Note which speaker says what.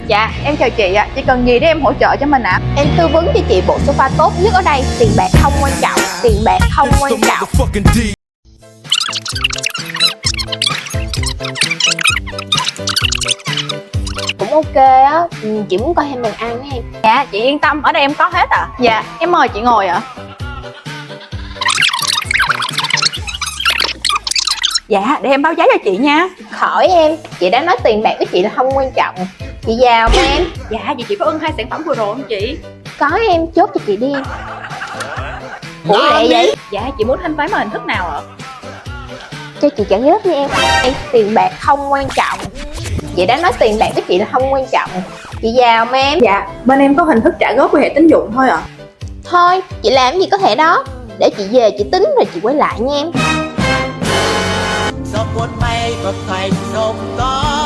Speaker 1: Dạ, em chào chị ạ. Chị cần gì để em hỗ trợ cho mình ạ?
Speaker 2: Em tư vấn cho chị bộ sofa tốt nhất ở đây. Tiền bạc không quan trọng. Tiền bạc không quan trọng. Cũng ok á. Chị muốn coi thêm bàn ăn với em.
Speaker 1: Dạ, chị yên tâm, ở đây em có hết ạ. Dạ, em mời chị ngồi ạ. Dạ, để em báo giá cho chị nha.
Speaker 2: Khỏi em. Chị đã nói tiền bạc với chị là không quan trọng. Chị giàu mà em.
Speaker 1: Dạ, vậy chị có ưng hai sản phẩm vừa rồi không chị?
Speaker 2: Có em, chốt cho chị đi em. Ủa lẹ vậy?
Speaker 1: Dạ, chị muốn thanh toán bằng hình thức nào ạ?
Speaker 2: Cho chị trả góp nha em. Ê, tiền bạc không quan trọng. Chị đã nói tiền bạc với chị là không quan trọng. Chị giàu mà em.
Speaker 1: Dạ, bên em có hình thức trả góp qua hệ tín dụng thôi ạ.
Speaker 2: Thôi, chị làm gì có thể đó. Để chị về chị tính rồi chị quay lại nha em.
Speaker 3: gió cuốn bay ngược thành sông có